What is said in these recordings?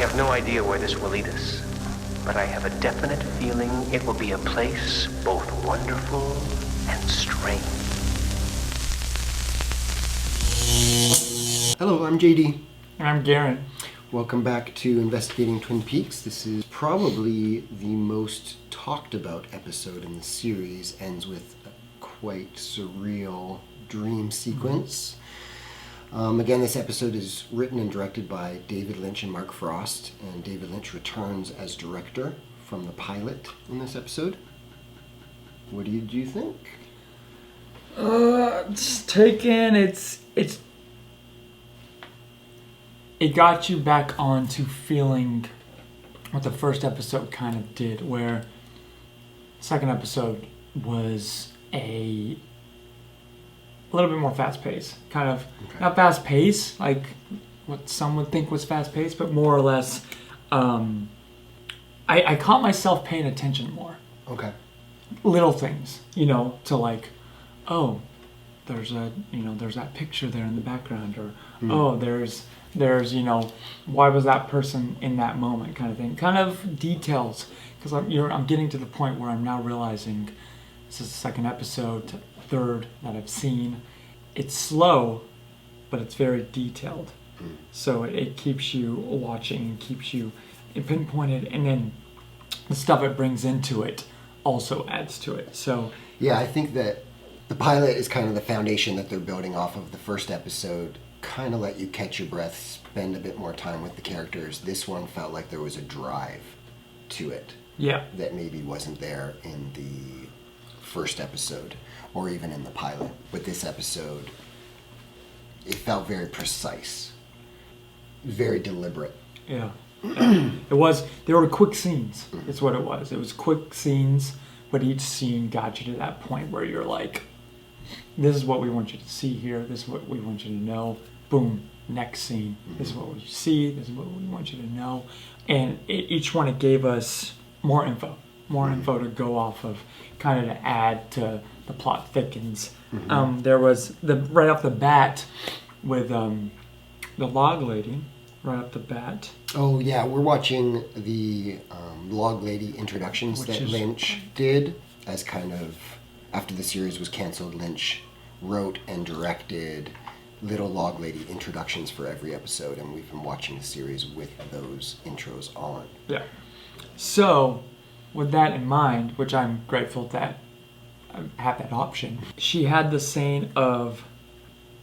have no idea where this will lead us, but I have a definite feeling it will be a place both wonderful and strange. Hello, I'm JD. And I'm Garon. Welcome back to Investigating Twin Peaks. This is probably the most talked about episode in the series. Ends with a quite surreal dream sequence. Again, this episode is written and directed by David Lynch and Mark Frost, and David Lynch returns as director from the pilot in this episode. What did you think? Just taken. It got you back onto feeling what the first episode kind of did, where the second episode was a little bit more fast-paced. Kind of, not fast-paced, like what some would think was fast-paced, but more or less, I caught myself paying attention more. Okay. Little things, to like, oh, there's that picture there in the background, or oh, there's why was that person in that moment, kind of thing, kind of details, because I'm getting to the point where I'm now realizing this is the second episode, third that I've seen. It's slow, but it's very detailed, so it keeps you watching, keeps you pinpointed, and then the stuff it brings into it also adds to it. So yeah, I think that the pilot is kind of the foundation that they're building off of. The first episode kind of let you catch your breath, spend a bit more time with the characters. This one felt like there was a drive to it. Yeah. That maybe wasn't there in the first episode or even in the pilot. But this episode, it felt very precise, very deliberate. Yeah. It was, they were quick scenes. It's what it was. It was quick scenes, but each scene got you to that point where you're like, this is what we want you to see here. This is what we want you to know. Boom. Next scene. This is what we see. This is what we want you to know. And each one, it gave us more info to go off of, kind of to add to the plot thickens. There was right off the bat with the log lady. Right off the bat. Oh yeah, we're watching the log lady introductions that Lynch did as kind of, after the series was canceled, Lynch wrote and directed little log lady introductions for every episode, and we've been watching the series with those intros on. Yeah. So, with that in mind, which I'm grateful that I have that option, she had the saying of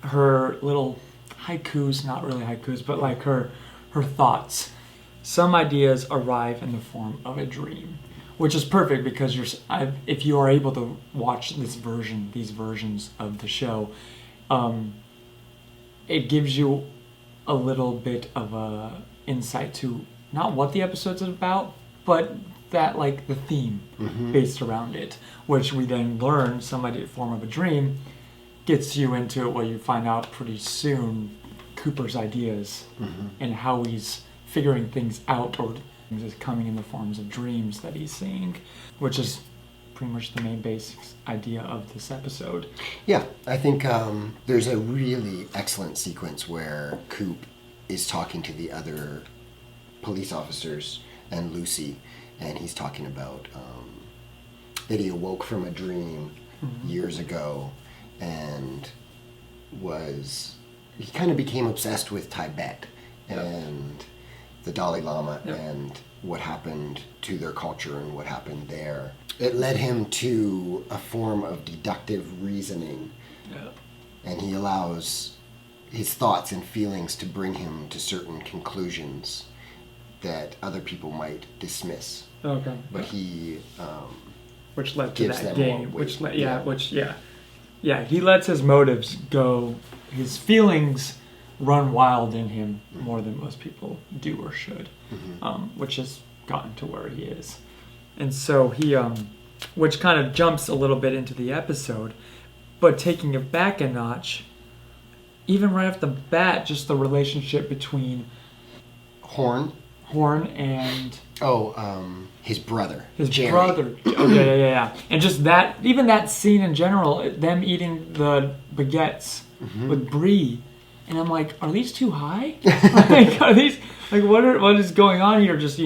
her little haikus, not really haikus, but like her thoughts. Some ideas arrive in the form of a dream, which is perfect because if you are able to watch these versions of the show, it gives you a little bit of a insight to not what the episode's about, but that like the theme based around it, which we then learn some idea form of a dream gets you into it, where you find out pretty soon Cooper's ideas and how he's figuring things out, or things is coming in the forms of dreams that he's seeing, which is pretty much the main basic idea of this episode. Yeah, I think there's a really excellent sequence where Coop is talking to the other police officers and Lucy, and he's talking about that he awoke from a dream years ago and he kind of became obsessed with Tibet and the Dalai Lama and what happened to their culture and what happened there. It led him to a form of deductive reasoning, and he allows his thoughts and feelings to bring him to certain conclusions that other people might dismiss. Okay. But he which led to that game. He lets his motives go. His feelings run wild in him more than most people do or should, which has gotten to where he is. And so he, which kind of jumps a little bit into the episode, but taking it back a notch, even right off the bat, just the relationship between Horn and his brother. Jerry. Oh, yeah. And just that, even that scene in general, them eating the baguettes with Brie, And I'm like, are these too high? Like, are these like what is going on here? Just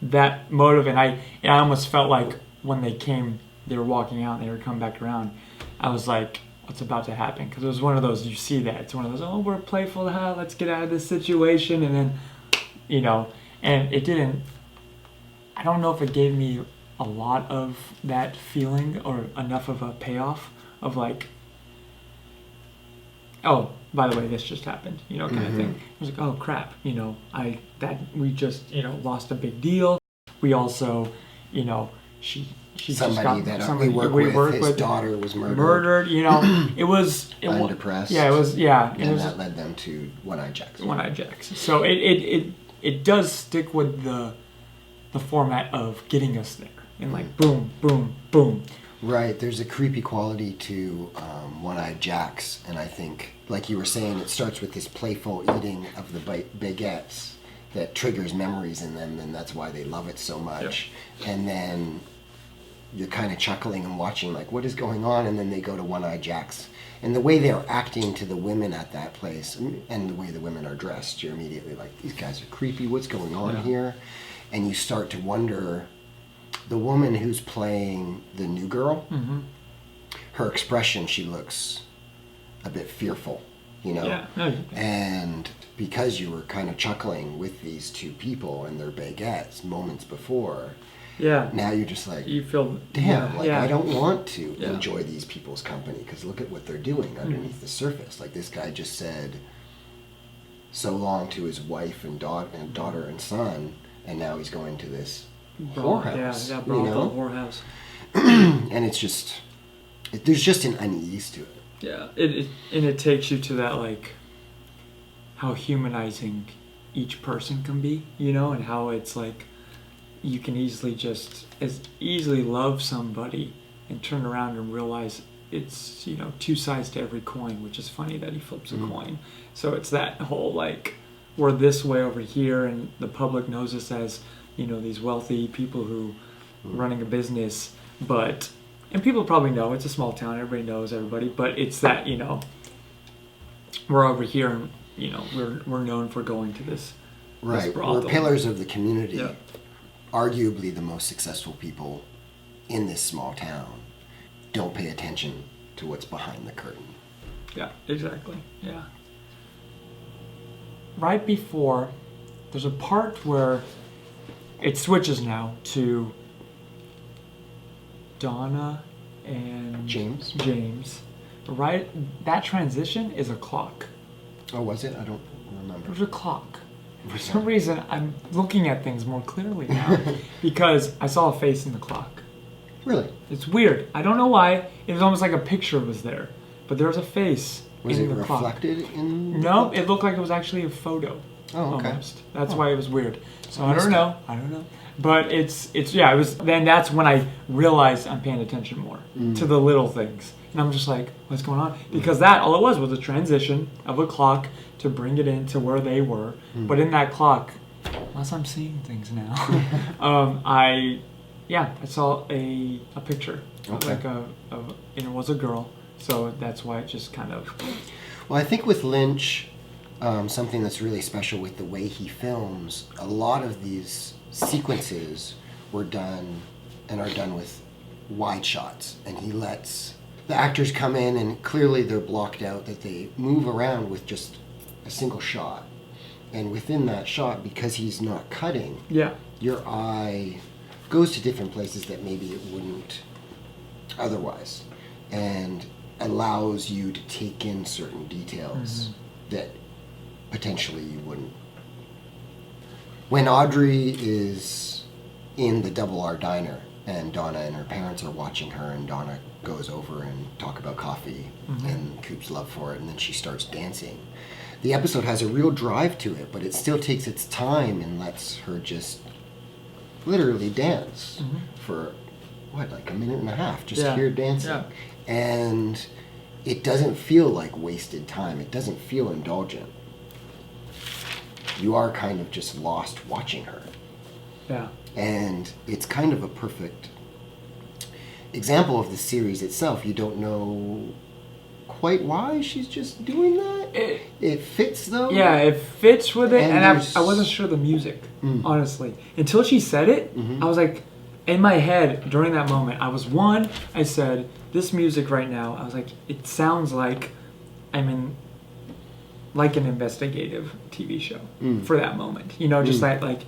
that motive, and I almost felt like when they were walking out and they were coming back around, I was like, what's about to happen? Because it was one of those, you see that, it's one of those, oh, we're playful, let's get out of this situation, and then, and it didn't, I don't know if it gave me a lot of that feeling or enough of a payoff of like, oh, by the way, this just happened, kind of thing. I was like, oh crap, we just, lost a big deal. We also, she somebody just got that we work with, his daughter was murdered. It was undepressed. Yeah, it was. Yeah, and that led them to One-Eyed Jacks. One-Eyed Jacks. So it does stick with the format of getting us there and like boom, boom, boom. Right. There's a creepy quality to One-Eyed Jacks, and I think, like you were saying, it starts with this playful eating of the baguettes that triggers memories in them, and that's why they love it so much. Yep. And then you're kind of chuckling and watching, like, what is going on? And then they go to One-Eyed Jacks. And the way they're acting to the women at that place, and the way the women are dressed, you're immediately like, these guys are creepy. What's going on here? And you start to wonder, the woman who's playing the new girl, her expression, she looks a bit fearful, Yeah. And because you were kind of chuckling with these two people and their baguettes moments before, now you're just like, you feel, damn, I don't want to enjoy these people's company because look at what they're doing underneath the surface. Like, this guy just said so long to his wife and daughter and son, and now he's going to this whorehouse. Yeah, brothel whorehouse. And it's just, there's just an unease to it. Yeah, it takes you to that, like, how humanizing each person can be, and how it's like you can easily love somebody and turn around and realize it's, two sides to every coin, which is funny that he flips a coin. So it's that whole, like, we're this way over here and the public knows us as, these wealthy people who are running a business, and people probably know it's a small town, everybody knows everybody, but it's that, we're over here and, we're known for going to this brothel. We're pillars of the community. Yeah. Arguably the most successful people in this small town don't pay attention to what's behind the curtain. Yeah, exactly. Yeah. Right before, there's a part where it switches now to Donna and James. Right, that transition is a clock. Oh, was it? I don't remember. It was a clock. For some reason, I'm looking at things more clearly now because I saw a face in the clock. Really? It's weird. I don't know why. It was almost like a picture was there, but there was a face in the clock. Was it reflected in? No, it looked like it was actually a photo. Oh, okay. Almost. That's why it was weird. So I don't know. But it was. Then that's when I realized I'm paying attention more to the little things. And I'm just like, what's going on? Because all it was a transition of a clock to bring it into where they were. But in that clock, unless I'm seeing things now, I saw a picture. Okay. And it was a girl. So that's why it just kind of... Well, I think with Lynch, something that's really special with the way he films, a lot of these sequences are done with wide shots. And he lets the actors come in and clearly they're blocked out, that they move around with just a single shot. And within that shot, because he's not cutting, your eye goes to different places that maybe it wouldn't otherwise, and allows you to take in certain details that potentially you wouldn't. When Audrey is in the Double R diner and Donna and her parents are watching her, and Donna goes over and talk about coffee and Coop's love for it, and then she starts dancing. The episode has a real drive to it, but it still takes its time and lets her just literally dance for, like a minute and a half, just here dancing. Yeah. And it doesn't feel like wasted time. It doesn't feel indulgent. You are kind of just lost watching her. Yeah. And it's kind of a perfect example of the series itself. You don't know quite why she's just doing that. It fits though. Yeah, it fits with it, and there's- I wasn't sure the music, honestly, until she said it. I was like, in my head during that moment, I said, this music right now, I was like, it sounds like I'm in like an investigative TV show for that moment, you know, just like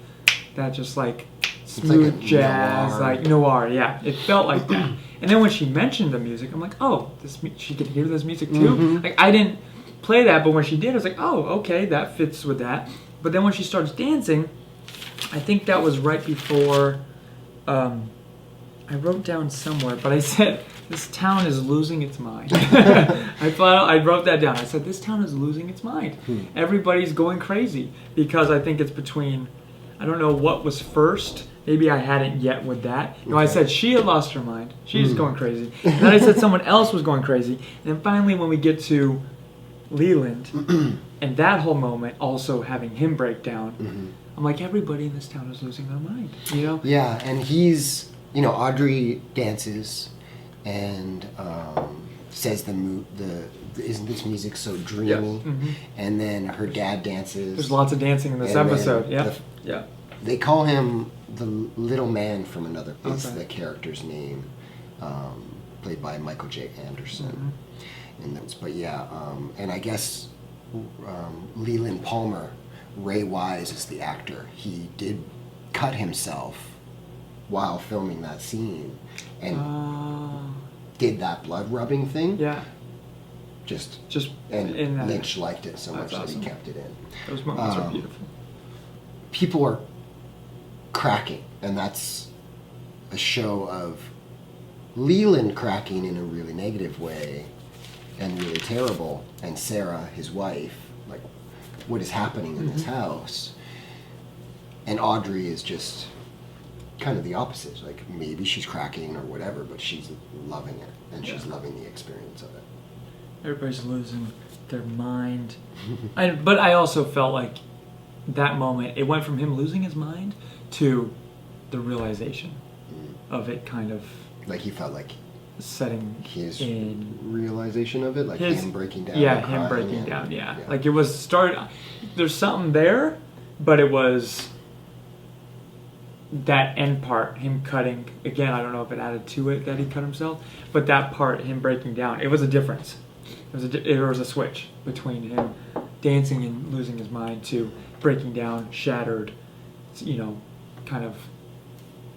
that, just like smooth like a jazz, noir. like noir. Yeah, it felt like that. And then when she mentioned the music, I'm like, oh, she could hear this music too. Like I didn't play that, but when she did, I was like, oh, okay, that fits with that. But then when she starts dancing, I think that was right before. I wrote down somewhere, but I said, this town is losing its mind. I wrote that down. I said, this town is losing its mind. Everybody's going crazy because I think it's between, I don't know what was first. Maybe I hadn't yet with that. No, I said she had lost her mind. She's going crazy. And then I said someone else was going crazy. And then finally when we get to Leland and that whole moment also having him break down, I'm like, everybody in this town is losing their mind, you know? Yeah, and he's, you know, Audrey dances and says isn't this music so dreamy? And then her dad dances. There's lots of dancing in this And episode. then Yeah. They call him the little man from another. It's Okay. the character's name, played by Michael J. Anderson. But yeah, and I guess Leland Palmer, Ray Wise is the actor. He did cut himself while filming that scene and did that blood rubbing thing. Yeah. Just in and that. Lynch liked it so That's much that awesome. he kept it in. Those moments are beautiful. People are cracking, and that's a show of Leland cracking in a really negative way and really terrible, and Sarah, his wife, like, what is happening in this house? And Audrey is just kind of the opposite. Like, maybe she's cracking or whatever, but she's loving it, and she's loving the experience of it. Everybody's losing their mind. But I also felt like that moment, it went from him losing his mind to the realization of it kind of Like, he felt like setting his in. realization of it, like him breaking down. Yeah, and him crying breaking and- down, yeah. Like it was there's something there, but it was that end part, him cutting, again, I don't know if it added to it that he cut himself, but that part, him breaking down, it was a difference. It was a switch between him dancing and losing his mind to breaking down, shattered, you know, kind of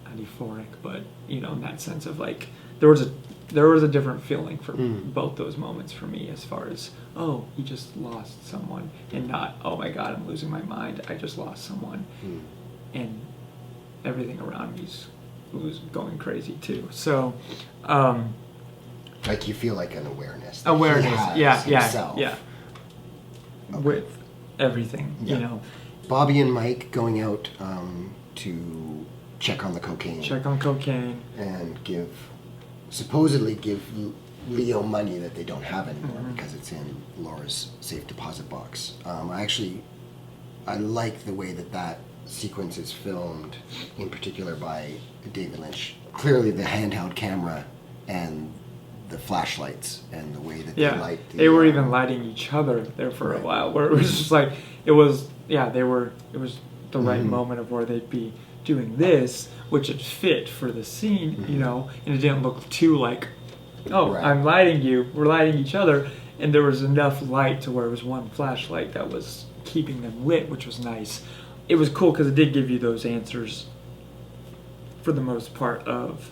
not euphoric, but you know, in that sense of like there was a different feeling for both those moments for me, as far as, oh, he just lost someone, and not, oh my God, I'm losing my mind, I just lost someone, and everything around me's going crazy too. So like, you feel like an awareness. That he has yeah, himself. yeah. Okay. With everything, Yeah. you know. Bobby and Mike going out to check on the cocaine. Check on cocaine. And supposedly give Leo money that they don't have anymore because it's in Laura's safe deposit box. I like the way that sequence is filmed, in particular by David Lynch. Clearly the handheld camera and the flashlights and the way that they light they were even lighting each other there for a while, where it was just like, it was the right moment of where they'd be doing this, which it fit for the scene, you know, and it didn't look too like, oh, I'm lighting you, we're lighting each other, and there was enough light to where it was one flashlight that was keeping them lit, which was nice. It was cool because it did give you those answers for the most part of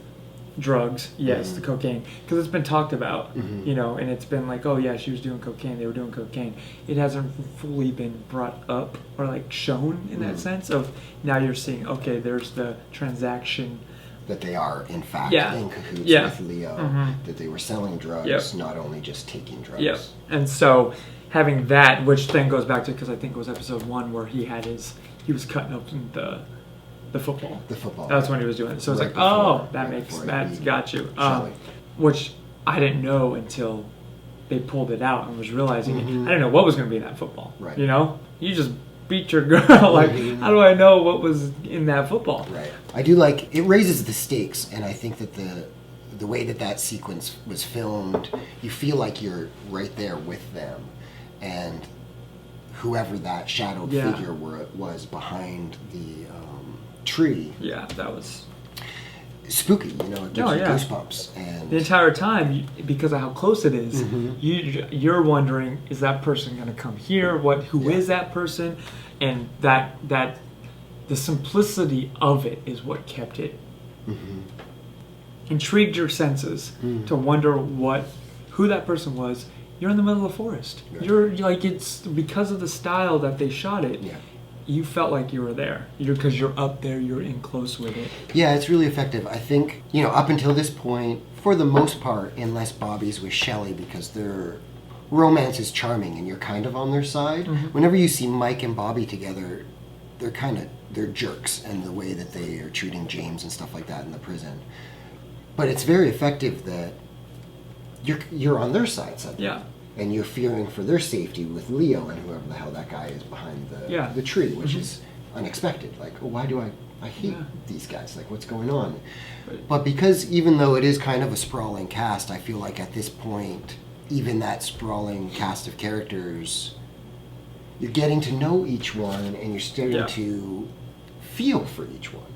drugs, yes, the cocaine, because it's been talked about, you know, and it's been like, oh yeah, she was doing cocaine, they were doing cocaine. It hasn't fully been brought up or like shown in that sense of, now you're seeing, okay, there's the transaction that they are in fact in cahoots with Leo, that they were selling drugs, not only just taking drugs. And so having that, which then goes back to, because I think it was episode 1 where he was cutting open the football. The football. That's when he was doing it. So it's like, that's got you. Which I didn't know until they pulled it out and was realizing it. I didn't know what was going to be in that football. Right. You know? You just beat your girl. Like, how do I know what was in that football? Right. I do like, it raises the stakes, and I think that the way that sequence was filmed, you feel like you're right there with them, and whoever that shadowed figure was behind the tree. Yeah, that was spooky, it gives you goosebumps. And the entire time, because of how close it is, you're wondering, is that person going to come here? Who is that person? And that the simplicity of it is what kept it intrigued your senses to wonder who that person was. You're in the middle of the forest. Right. You're like, it's because of the style that they shot it. Yeah. You felt like you were there because you're up there, you're in close with it. Yeah, it's really effective. I think, up until this point, for the most part, unless Bobby's with Shelley, because their romance is charming and you're kind of on their side. Whenever you see Mike and Bobby together, they're jerks in the way that they are treating James and stuff like that in the prison. But it's very effective that you're on their side suddenly. Yeah. And you're fearing for their safety with Leo and whoever the hell that guy is behind the tree, which is unexpected. Like, why do I hate these guys? Like, what's going on? Right. But because even though it is kind of a sprawling cast, I feel like at this point, even that sprawling cast of characters, you're getting to know each one and you're starting to feel for each one.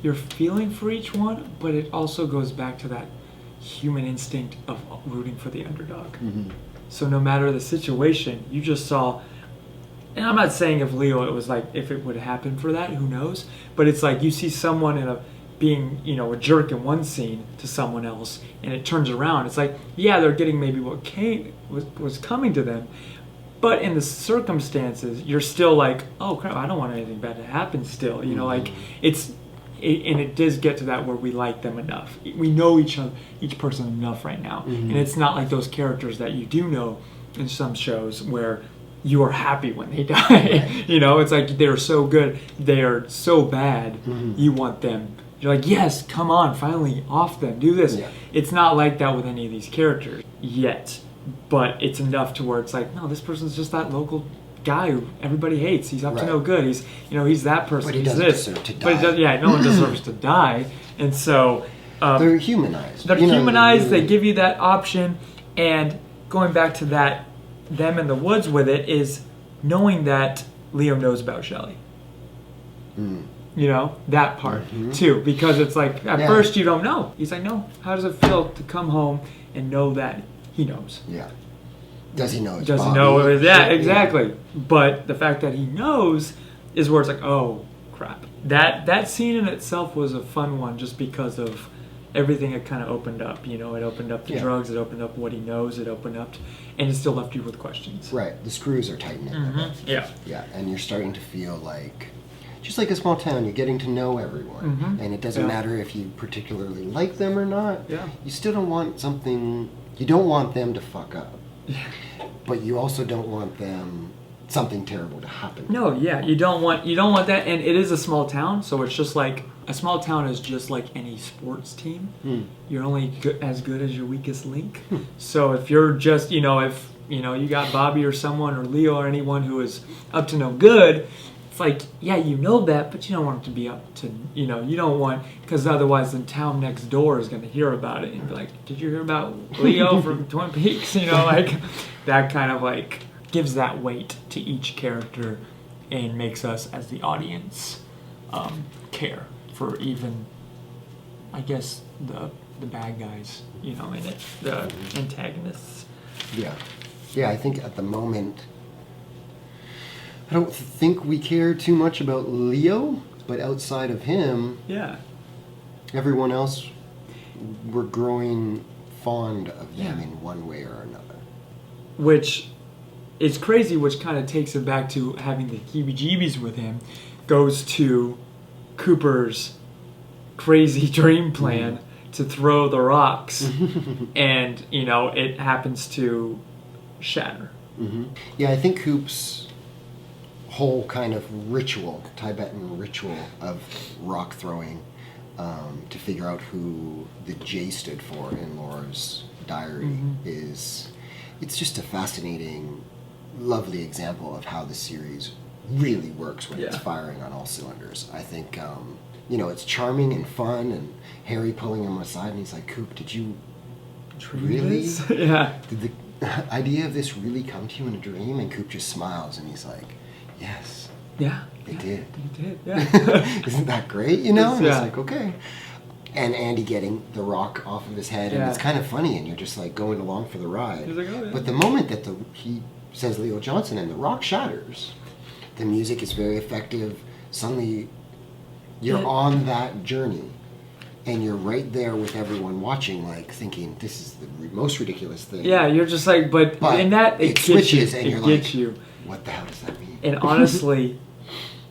You're feeling for each one, but it also goes back to that human instinct of rooting for the underdog. So no matter the situation, you just saw, and I'm not saying if Leo, it was like, if it would happen for that, who knows? But it's like you see someone being, a jerk in one scene to someone else, and it turns around. It's like, they're getting maybe what was coming to them, but in the circumstances, you're still like, oh crap, I don't want anything bad to happen still. Like and it does get to that where we like them enough. We know each person enough right now. And it's not like those characters that you do know in some shows where you are happy when they die. Right. It's like they're so good, they're so bad, you want them. You're like, yes, come on, finally, off them, do this. Yeah. It's not like that with any of these characters yet. But it's enough to where it's like, no, this person's just that local guy who everybody hates. He's up to no good. He's that person. But he he's doesn't deserve to die. But no one deserves to die. And so they're humanized. They're humanized. They give you that option. And going back to that, them in the woods with it is knowing that Leo knows about Shelley. That part too, because it's like at first you don't know. He's like, no. How does it feel to come home and know that he knows? Yeah. Does he know? Does he know? Exactly. But the fact that he knows is where it's like, oh crap. That scene in itself was a fun one, just because of everything it kind of opened up. It opened up the drugs. It opened up what he knows. It opened up, and it still left you with questions. Right. The screws are tightening. Yeah. Yeah, and you're starting to feel like, just like a small town, you're getting to know everyone, and it doesn't matter if you particularly like them or not. Yeah. You still don't want something. You don't want them to fuck up. But you also don't want something terrible to happen. No, you don't want that, and it is a small town, so it's just like a small town is just like any sports team. You're only as good as your weakest link. So if you're just you got Bobby or someone or Leo or anyone who is up to no good, it's like that, but you don't want it to be up to you don't want, because otherwise the town next door is going to hear about it and be like, did you hear about Leo from Twin Peaks? Like that kind of like gives that weight to each character and makes us as the audience care for even, I guess, the bad guys in it, the antagonists. I think at the moment I don't think we care too much about Leo, but outside of him, everyone else, we're growing fond of them in one way or another. Which is crazy, which kind of takes it back to having the heebie-jeebies with him, goes to Cooper's crazy dream plan to throw the rocks, and, it happens to shatter. Yeah, I think Coop's whole kind of ritual, Tibetan ritual of rock throwing, to figure out who the J stood for in Laura's diary it's just a fascinating, lovely example of how the series really works when it's Yeah. firing on all cylinders. I think, it's charming and fun, and Harry pulling him aside, and he's like, Coop, did you really? Yeah. Did the idea of this really come to you in a dream? And Coop just smiles, and he's like, yes, Yeah. it did. You did. Yeah. Isn't that great? And it's Yeah. like, okay. And Andy getting the rock off of his head, and Yeah. it's kind of funny, and you're just like going along for the ride. He's like, oh, yeah. But the moment that he says Leo Johnson and the rock shatters, the music is very effective. Suddenly, you're on that journey, and you're right there with everyone watching, like thinking, this is the most ridiculous thing. Yeah, you're just like, but in that, it gets switches, you. and you're It gets like, you. what the hell does that mean? And honestly,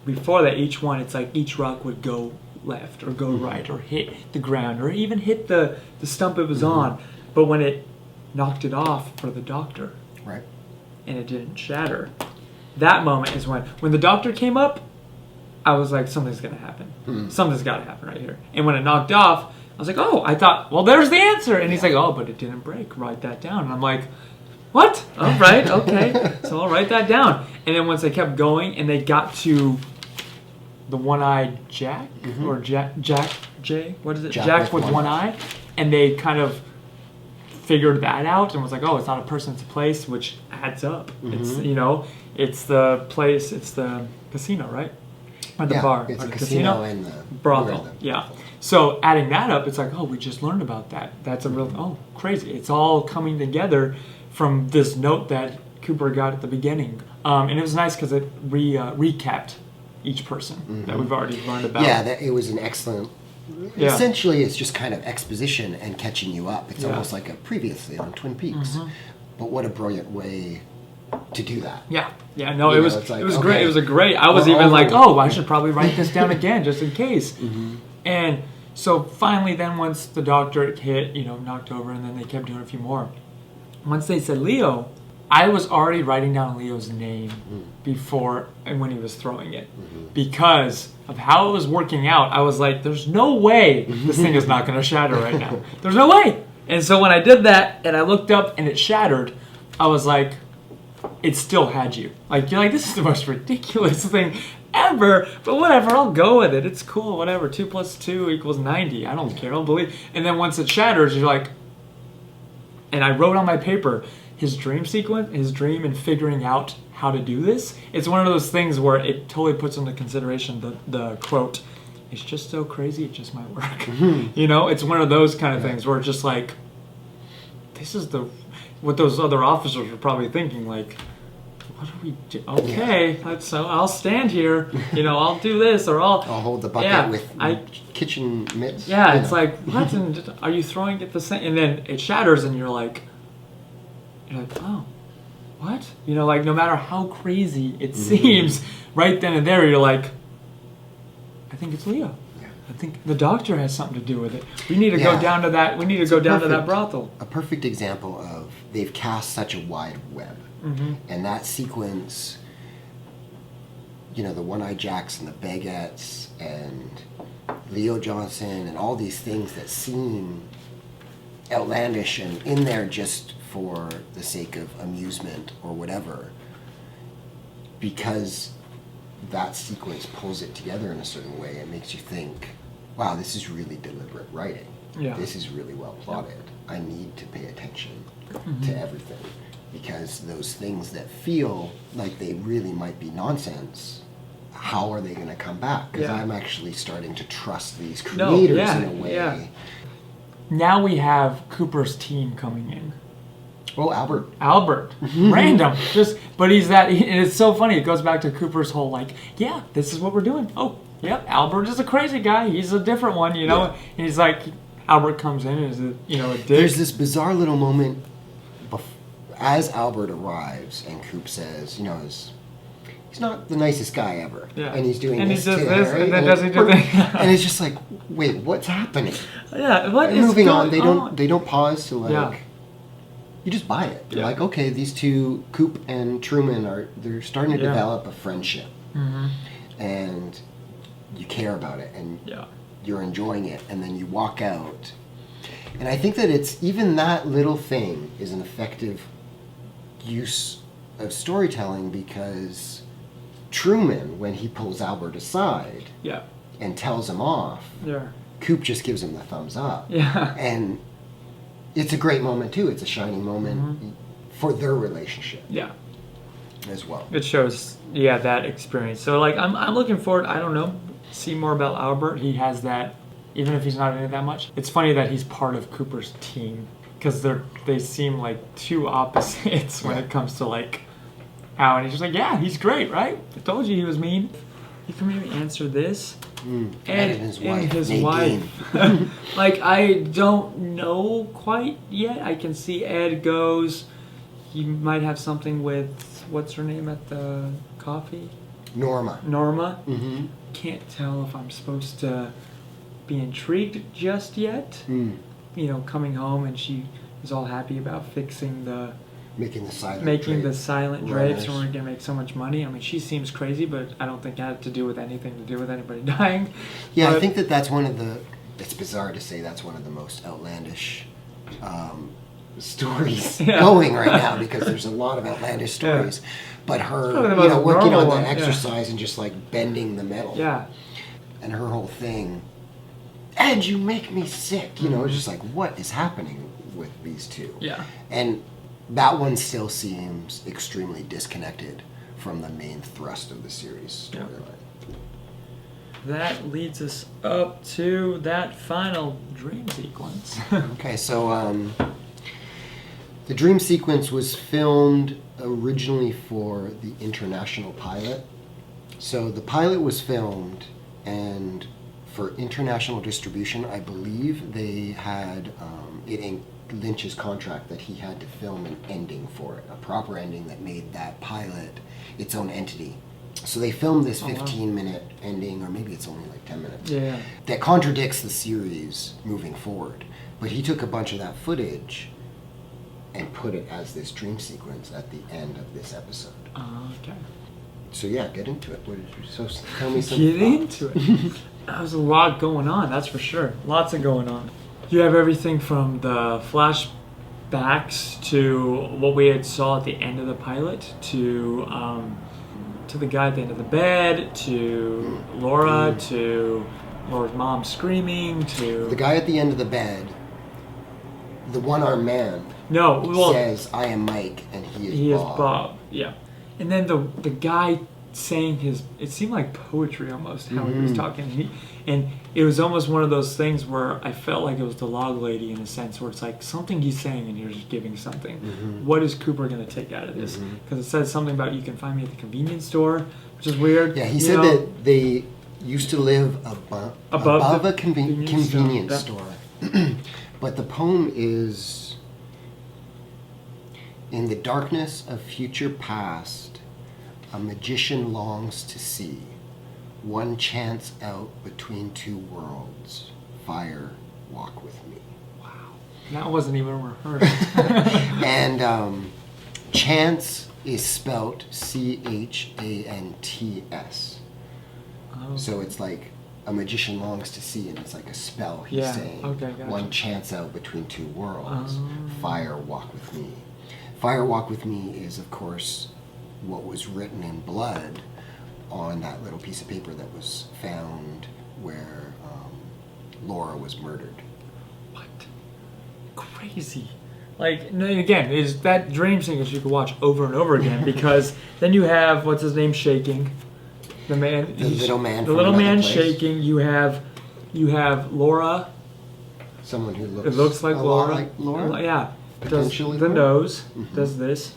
before that, it's like each rock would go left or go right or hit the ground or even hit the stump it was on. But when it knocked it off for the doctor, Right. and it didn't shatter, that moment is when the doctor came up, I was like, something's gonna happen. Something's gotta happen right here. And when it knocked off, I was like, oh, I thought, well, there's the answer. And he's like, oh, but it didn't break. Write that down. And I'm like, what? All right, okay. So I'll write that down. And then once they kept going and they got to the one-eyed Jack or Jack J, what is it? Jack with one eye, and they kind of figured that out and was like, oh, it's not a person, it's a place, which adds up. It's it's the place, it's the casino, right? Or the bar. It's or a the casino and the brothel. Yeah. So adding that up, it's like, oh, we just learned about that. That's a real crazy. It's all coming together from this note that Cooper got at the beginning, and it was nice because it recapped each person that we've already learned about. Yeah, it was an excellent. Yeah. Essentially, it's just kind of exposition and catching you up. It's Yeah. almost like a previously on Twin Peaks. But what a brilliant way to do that. Yeah, no, You it know, was it's like, it was okay, great. It was a great. I was we're even over like, it. oh, I should probably write this down again just in case. And so finally, then once the doctor hit, knocked over, and then they kept doing a few more. Once they said Leo, I was already writing down Leo's name before and when he was throwing it because of how it was working out. I was like, there's no way this thing is not going to shatter right now. There's no way. And so when I did that and I looked up and it shattered, I was like, it still had you. Like, you're like, this is the most ridiculous thing ever, but whatever, I'll go with it. It's cool, whatever. 2 + 2 = 90. I don't care, I don't believe. And then once it shatters, you're like, and I wrote on my paper, his dream sequence, his dream and figuring out how to do this. It's one of those things where it totally puts into consideration the quote, it's just so crazy, it just might work. It's one of those kind of things where it's just like, this is what those other officers were probably thinking, like, what do we do? Okay, I'll stand here, I'll do this, or I'll hold the bucket with kitchen mitts. Yeah, it's like, what? And are you throwing it the same? And then it shatters, and you're like, oh, what? Like, no matter how crazy it seems, right then and there, you're like, I think it's Leo. Yeah. I think the doctor has something to do with it. We need to go down to that. We need to go down to that brothel. A perfect example of they've cast such a wide web, and that sequence. The One-Eyed Jacks and the Baguettes and Leo Johnson and all these things that seem outlandish and in there just for the sake of amusement or whatever, because that sequence pulls it together in a certain way. It makes you think, wow, this is really deliberate writing. Yeah. This is really well plotted. I need to pay attention to everything, because those things that feel like they really might be nonsense, how are they going to come back? Because I'm actually starting to trust these creators in a way. Yeah. Now we have Cooper's team coming in. Oh, Albert. Random. But he's and it's so funny. It goes back to Cooper's whole, like, yeah, this is what we're doing. Oh, yep, Albert is a crazy guy. He's a different one, And he's like, Albert comes in and is a dick. There's this bizarre little moment as Albert arrives and Coop says, he's not the nicest guy ever. Yeah. And he's doing and this he does to this, Harry, and then does he do that? And it's just like, wait, what's happening? Yeah, what and is moving going on. They don't pause to like. Yeah. You just buy it. You're like, okay, these two, Coop and Truman, they're starting to develop a friendship, and you care about it, and you're enjoying it, and then you walk out, and I think that it's even that little thing is an effective use of storytelling, because Truman, when he pulls Albert aside Yeah. and tells him off, Yeah. Coop just gives him the thumbs up. Yeah. And it's a great moment, too. It's a shining moment for their relationship Yeah. as well. It shows, that experience. So, like, I'm looking forward, I don't know, see more about Albert. He has that, even if he's not in it that much. It's funny that he's part of Cooper's team, because they seem like two opposites when it comes to, like, Al. And he's just like, yeah, he's great, right? I told you he was mean. You can maybe answer this. Ed and his wife. his Nadine. wife. Like, I don't know quite yet. I can see Ed goes, he might have something with, what's her name at the coffee? Norma. Norma. Can't tell if I'm supposed to be intrigued just yet. You know, coming home and she is all happy about fixing the... Making the silent drapes, and runners. we're gonna make so much money. I mean, she seems crazy, but I don't think it had to do with anything to do with anybody dying. Yeah, But- I think that's one of the... It's bizarre to say that's one of the most outlandish stories going right now, because there's a lot of outlandish stories. But her, Probably the most working normal on one, that exercise and just like bending the metal. Yeah. And her whole thing, Ed, you make me sick. You know, it's just like, what is happening with these two? Yeah. And that one still seems extremely disconnected from the main thrust of the series storyline. That leads us up to that final dream sequence. Okay, so the dream sequence was filmed originally for the international pilot. So the pilot was filmed, and for international distribution, I believe they had it in Lynch's contract that he had to film an ending for it, a proper ending that made that pilot its own entity. So they filmed this 15-minute ending, or maybe it's only like 10 minutes, Yeah. that contradicts the series moving forward. But he took a bunch of that footage and put it as this dream sequence at the end of this episode. Okay. So yeah, get into it. So tell me some Get thoughts. into it. There's a lot going on, that's for sure. Lots of going on. You have everything from the flashbacks to what we had saw at the end of the pilot to the guy at the end of the bed, to Laura, to Laura's mom screaming, to... The guy at the end of the bed, the one-armed man, No, well... says, I am Mike, and he is He is Bob. Bob, yeah. And then the guy saying his... It seemed like poetry almost, how he was talking. And it was almost one of those things where I felt like it was the log lady in a sense, where it's like something he's saying and you're just giving something. What is Cooper going to take out of this? Because it says something about you can find me at the convenience store, which is weird. Yeah, he said that they used to live above the a convenience store. store. But the poem is, in the darkness of future past, a magician longs to see one chance out between two worlds. Fire, walk with me. Wow. That wasn't even rehearsed. And chance is spelt Chants. Oh. So it's like a magician longs to see, and it's like a spell he's saying. Okay, gotcha. One chance out between two worlds. Oh. Fire, walk with me. Fire, walk with me is, of course, what was written in blood on that little piece of paper that was found where Laura was murdered. What? Crazy. Like, no, again, is that dream sequence you could watch over and over again, because then you have, what's his name, shaking. The man. The little man The from little another man place. shaking. You have Laura. Someone who It looks like a Laura. lot like Laura? Yeah. Potentially Does the Laura? nose. Does this.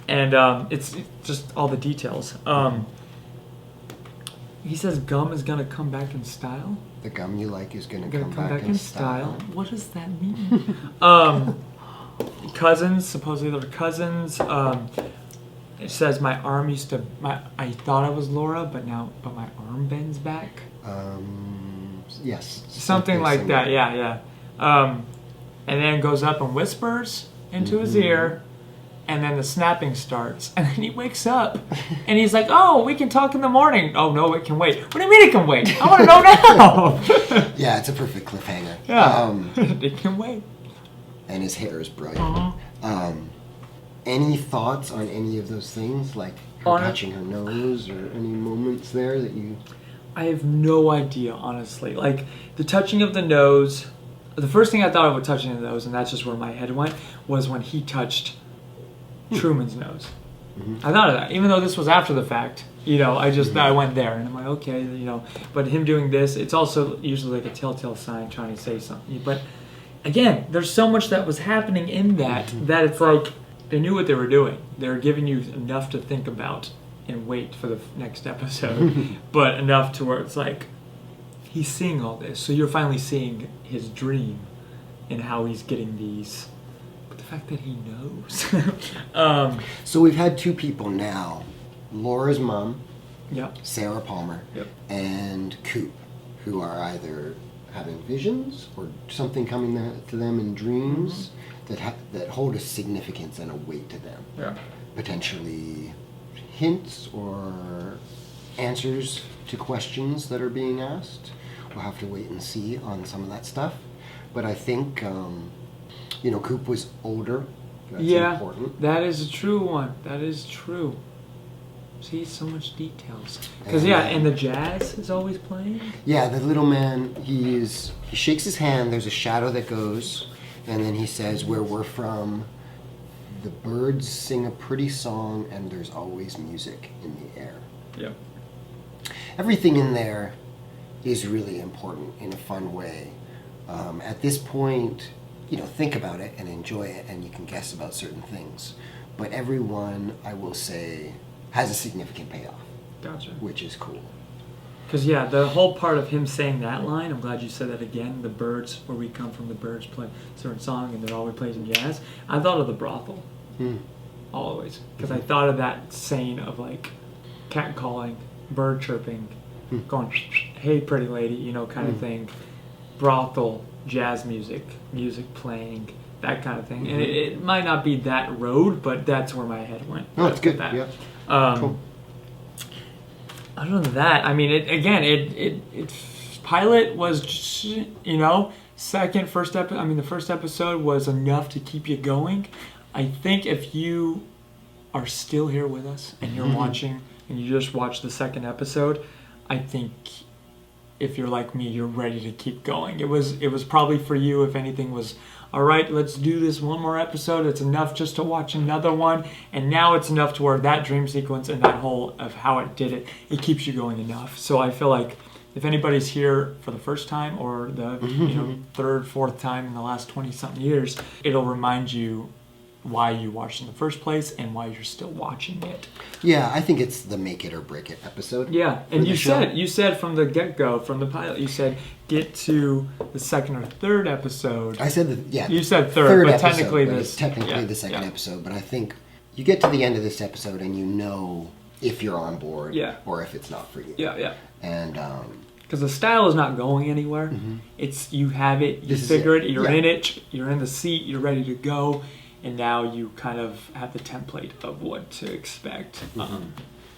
And it's just all the details. He says gum is going to come back in style. The gum you like is going to Gonna come back in style. What does that mean? Cousins, supposedly they're cousins. It says my arm used to. I thought I was Laura, but my arm bends back. Yes. Something like similar. that. Yeah. And then goes up and whispers into his ear, and then the snapping starts, and then he wakes up, and he's like, "Oh, we can talk in the morning." Oh no, it can wait. What do you mean it can wait? I want to know now. Yeah, it's a perfect cliffhanger. Yeah, it can wait. And his hair is brilliant. Any thoughts on any of those things, like her touching her nose, or any moments there that you... I have no idea, honestly. Like, the touching of the nose, the first thing I thought of with touching the nose, and that's just where my head went, was when he touched Truman's nose. I thought of that, even though this was after the fact. I went there, and I'm like, okay, But him doing this, it's also usually like a telltale sign trying to say something. But again, there's so much that was happening in that it's like they knew what they were doing. They were giving you enough to think about and wait for the next episode, but enough to where it's like he's seeing all this. So you're finally seeing his dream and how he's getting these. But the fact that he knows. So we've had two people now. Laura's mom, Yep. Sarah Palmer, Yep. and Coop, who are either having visions or something coming to them in dreams that hold a significance and a weight to them. Yeah. Potentially hints or answers to questions that are being asked. We'll have to wait and see on some of that stuff. But I think, Coop was older. That's important. That is a true one. That is true. See, so much details. Because, And, and the jazz is always playing. Yeah, the little man, he shakes his hand, there's a shadow that goes, and then he says, where we're from, the birds sing a pretty song, and there's always music in the air. Yep. Everything in there is really important in a fun way. At this point, think about it and enjoy it, and you can guess about certain things. But everyone, I will say, has a significant payoff. Gotcha. Which is cool. Because, the whole part of him saying that line, I'm glad you said that again, the birds, where we come from, the birds play a certain song and they're always playing jazz. I thought of the brothel. Always. Because I thought of that saying of, like, cat calling, bird chirping, going, hey, pretty lady, kind of thing. Brothel, jazz music playing, that kind of thing. And it might not be that road, but that's where my head went. No, it's good. That. Yeah. Cool. Other than that, I mean, it pilot was just, the first episode was enough to keep you going. I think if you are still here with us and you're watching and you just watched the second episode, I think if you're like me, you're ready to keep going. It was probably for you, if anything, was, all right, let's do this one more episode. It's enough just to watch another one. And now it's enough to where that dream sequence and that whole of how it did it, it keeps you going enough. So I feel like if anybody's here for the first time or the third, fourth time in the last 20-something years, it'll remind you why you watched in the first place and why you're still watching it. Yeah, I think it's the make it or break it episode. Yeah, and you said from the get-go, from the pilot, you said get to the second or third episode. I said that, yeah. You said third, but episode, technically but this. it's technically the second episode, but I think you get to the end of this episode and you know if you're on board or if it's not for you. Yeah. And because the style is not going anywhere. It's you have it, you figure it, you're in it, you're in the seat, you're ready to go. And now you kind of have the template of what to expect.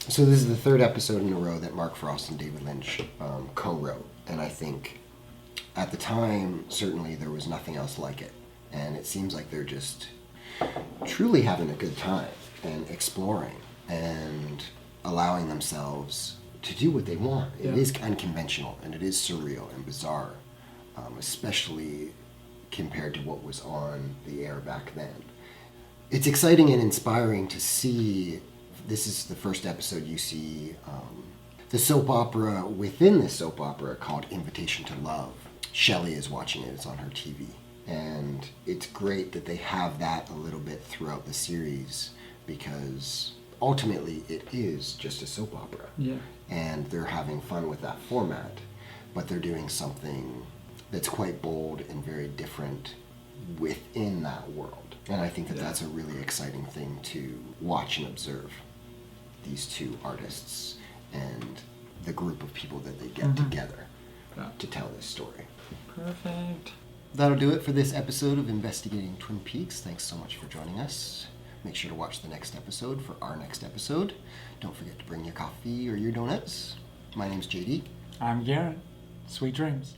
So this is the third episode in a row that Mark Frost and David Lynch co-wrote. And I think at the time, certainly there was nothing else like it. And it seems like they're just truly having a good time and exploring and allowing themselves to do what they want. It is unconventional and it is surreal and bizarre, especially compared to what was on the air back then. It's exciting and inspiring to see. This is the first episode you see the soap opera within the soap opera called Invitation to Love. Shelley is watching it. It's on her TV. And it's great that they have that a little bit throughout the series because ultimately it is just a soap opera. Yeah. And they're having fun with that format. But they're doing something that's quite bold and very different within that world. And I think that that's a really exciting thing to watch and observe. These two artists and the group of people that they get together to tell this story. Perfect. That'll do it for this episode of Investigating Twin Peaks. Thanks so much for joining us. Make sure to watch the next episode for our next episode. Don't forget to bring your coffee or your donuts. My name's JD. I'm Garon. Sweet dreams.